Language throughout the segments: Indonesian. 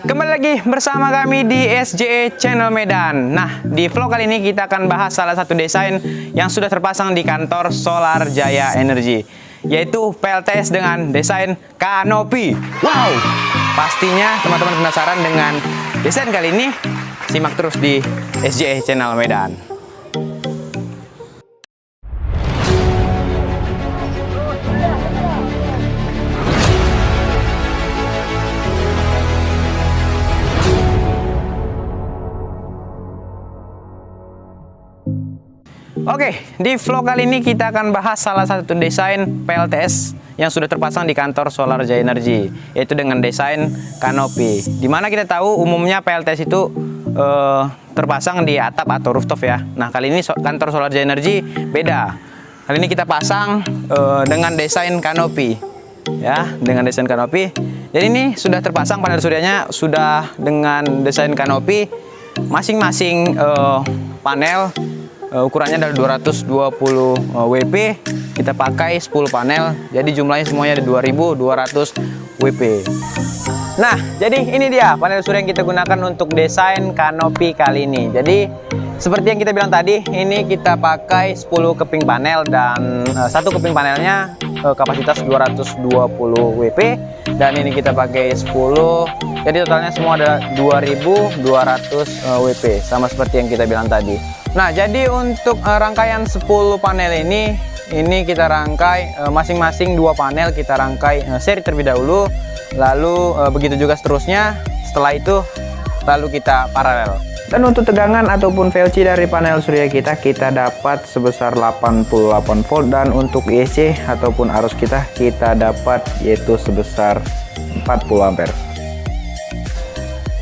Kembali lagi bersama kami di SJE Channel Medan. Nah, di vlog kali ini kita akan bahas salah satu desain yang sudah terpasang di kantor Solar Jaya Energy, yaitu PLTS dengan desain kanopi. Wow, pastinya teman-teman penasaran dengan desain kali ini. Simak terus di SJE Channel Medan. Oke, di vlog kali ini kita akan bahas salah satu desain PLTS yang sudah terpasang di kantor Solar Jaya Energy, yaitu dengan desain kanopi. Dimana kita tahu umumnya PLTS itu terpasang di atap atau rooftop ya. Nah, kali ini kantor Solar Jaya Energy beda. Kali ini kita pasang dengan desain kanopi, ya, dengan desain kanopi. Jadi ini sudah terpasang panel suryanya sudah dengan desain kanopi. Masing-masing panel ukurannya adalah 220 WP. Kita pakai 10 panel, jadi jumlahnya semuanya ada 2200 WP. Nah, jadi ini dia panel surya yang kita gunakan untuk desain kanopi kali ini. Jadi seperti yang kita bilang tadi, ini kita pakai 10 keping panel dan satu keping panelnya kapasitas 220 WP, dan ini kita pakai 10, jadi totalnya semua ada 2200 WP, sama seperti yang kita bilang tadi. Nah, jadi untuk rangkaian 10 panel ini kita rangkai masing-masing 2 panel, kita rangkai seri terlebih dahulu, lalu begitu juga seterusnya. Setelah itu lalu kita paralel. Dan untuk tegangan ataupun VOC dari panel surya kita dapat sebesar 88 volt, dan untuk ISC ataupun arus kita dapat yaitu sebesar 40 ampere.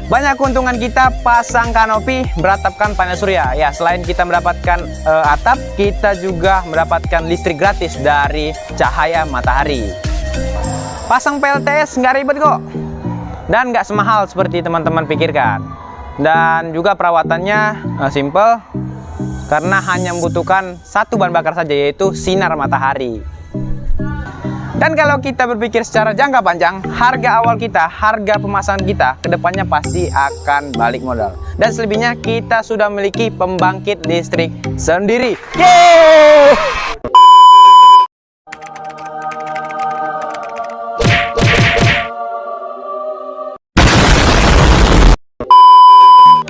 Banyak keuntungan kita pasang kanopi beratapkan panel surya. Ya, selain kita mendapatkan atap, kita juga mendapatkan listrik gratis dari cahaya matahari. Pasang PLTS nggak ribet kok, dan nggak semahal seperti teman-teman pikirkan. Dan juga perawatannya simple, karena hanya membutuhkan satu bahan bakar saja, yaitu sinar matahari. Dan kalau kita berpikir secara jangka panjang, harga awal kita, harga pemasangan kita kedepannya pasti akan balik modal. Dan selebihnya kita sudah memiliki pembangkit listrik sendiri. Yeay!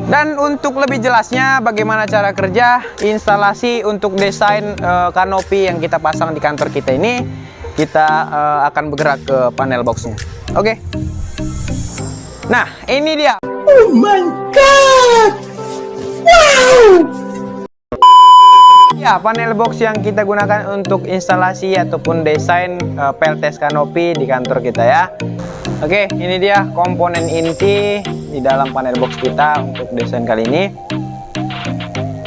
Dan untuk lebih jelasnya bagaimana cara kerja instalasi untuk desain kanopi yang kita pasang di kantor kita ini, kita akan bergerak ke panel boxnya. Oke. Nah, ini dia. Oh my god! Wow! Ya, panel box yang kita gunakan untuk instalasi ataupun desain PLTS kanopi di kantor kita ya. Oke, ini dia komponen inti di dalam panel box kita untuk desain kali ini.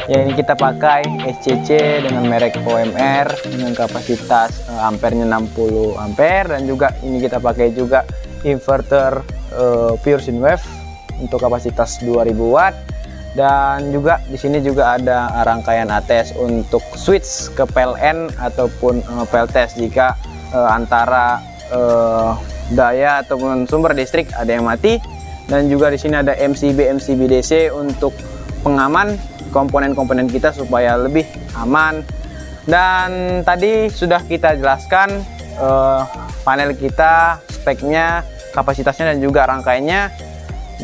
Ya, ini kita pakai SCC dengan merek OMR dengan kapasitas ampernya 60 ampere, dan juga ini kita pakai juga inverter pure sine wave untuk kapasitas 2000 watt, dan juga di sini juga ada rangkaian ATS untuk switch ke PLN ataupun PLTS jika antara daya ataupun sumber listrik ada yang mati, dan juga di sini ada MCB DC untuk pengaman komponen-komponen kita supaya lebih aman. Dan tadi sudah kita jelaskan panel kita, speknya, kapasitasnya, dan juga rangkaiannya,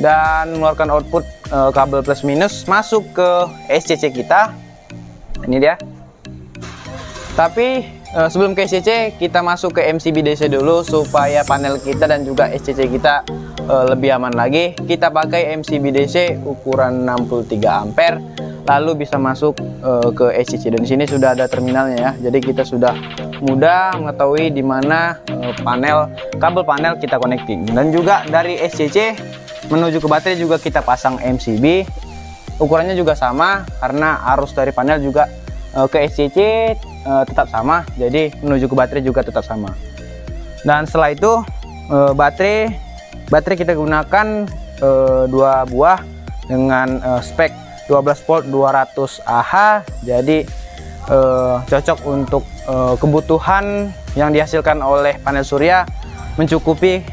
dan mengeluarkan output kabel plus minus masuk ke SCC kita. Ini dia. Tapi sebelum ke SCC, kita masuk ke MCB DC dulu supaya panel kita dan juga SCC kita lebih aman lagi. Kita pakai MCB DC ukuran 63 ampere, lalu bisa masuk ke SCC, dan di sini sudah ada terminalnya ya. Jadi kita sudah mudah mengetahui di mana kabel panel kita connecting. Dan juga dari SCC menuju ke baterai juga kita pasang MCB. Ukurannya juga sama karena arus dari panel juga ke SCC tetap sama. Jadi menuju ke baterai juga tetap sama. Dan setelah itu baterai kita gunakan 2 buah dengan spek 12 volt 200 Ah. Jadi cocok untuk kebutuhan yang dihasilkan oleh panel surya, mencukupi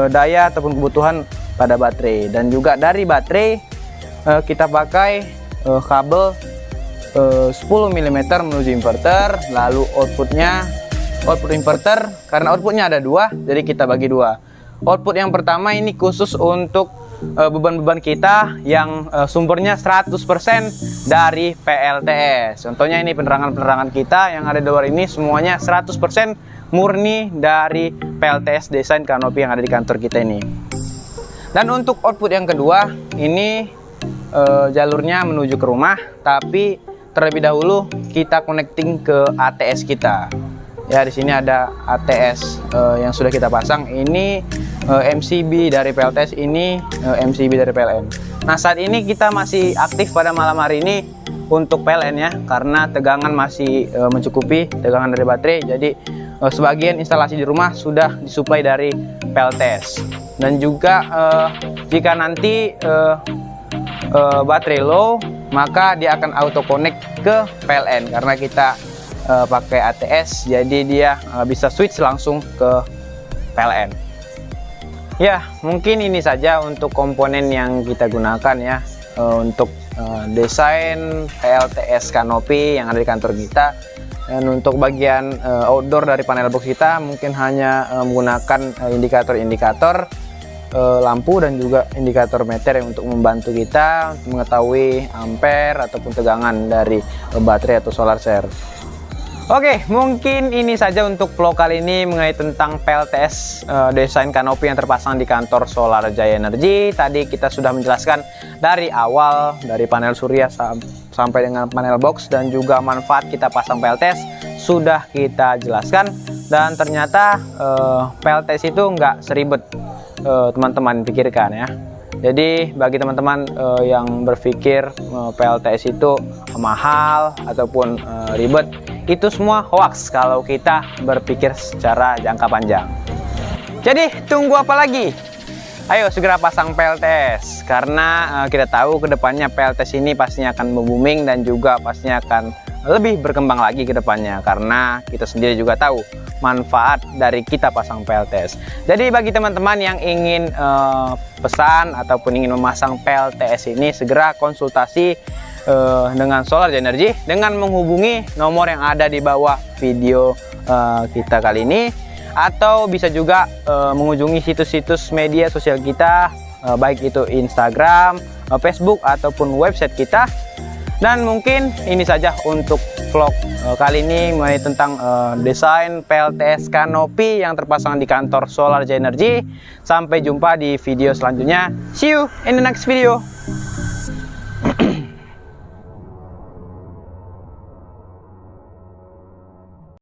daya ataupun kebutuhan pada baterai. Dan juga dari baterai kita pakai kabel 10 mm menuju inverter. Lalu output inverter, karena outputnya ada dua, jadi kita bagi dua. Output yang pertama ini khusus untuk beban-beban kita yang sumbernya 100% dari PLTS. Contohnya ini penerangan-penerangan kita yang ada di luar ini semuanya 100% murni dari PLTS desain kanopi yang ada di kantor kita ini. Dan untuk output yang kedua ini jalurnya menuju ke rumah, tapi terlebih dahulu kita connecting ke ATS kita. Ya, di sini ada ATS yang sudah kita pasang. Ini MCB dari PLTS, ini MCB dari PLN. Nah, saat ini kita masih aktif pada malam hari ini untuk PLN ya, karena tegangan masih mencukupi tegangan dari baterai. Jadi sebagian instalasi di rumah sudah disuplai dari PLTS. Dan juga jika nanti baterai low, maka dia akan auto connect ke PLN karena kita pakai ATS, jadi dia bisa switch langsung ke PLN. Ya, mungkin ini saja untuk komponen yang kita gunakan ya untuk desain PLTS kanopi yang ada di kantor kita. Dan untuk bagian outdoor dari panel box kita mungkin hanya menggunakan indikator-indikator lampu dan juga indikator meter yang untuk membantu kita mengetahui ampere ataupun tegangan dari baterai atau solar cell. Oke, mungkin ini saja untuk vlog kali ini mengenai tentang PLTS desain kanopi yang terpasang di kantor Solar Jaya Energy. Tadi kita sudah menjelaskan dari awal, dari panel surya sampai dengan panel box, dan juga manfaat kita pasang PLTS sudah kita jelaskan. Dan ternyata PLTS itu nggak seribet teman-teman pikirkan ya. Jadi bagi teman-teman yang berpikir PLTS itu mahal ataupun ribet, itu semua hoax kalau kita berpikir secara jangka panjang. Jadi tunggu apa lagi? Ayo segera pasang PLTS, karena kita tahu kedepannya PLTS ini pastinya akan booming dan juga pastinya akan lebih berkembang lagi ke depannya, karena kita sendiri juga tahu manfaat dari kita pasang PLTS. Jadi bagi teman-teman yang ingin pesan ataupun ingin memasang PLTS ini, segera konsultasi dengan Solar Jaya Energy dengan menghubungi nomor yang ada di bawah video kita kali ini, atau bisa juga mengunjungi situs-situs media sosial kita, baik itu Instagram, Facebook ataupun website kita. Dan mungkin ini saja untuk vlog kali ini mengenai tentang desain PLTS kanopi yang terpasang di kantor Solar Jaya Energy. Sampai jumpa di video selanjutnya. See you in the next video.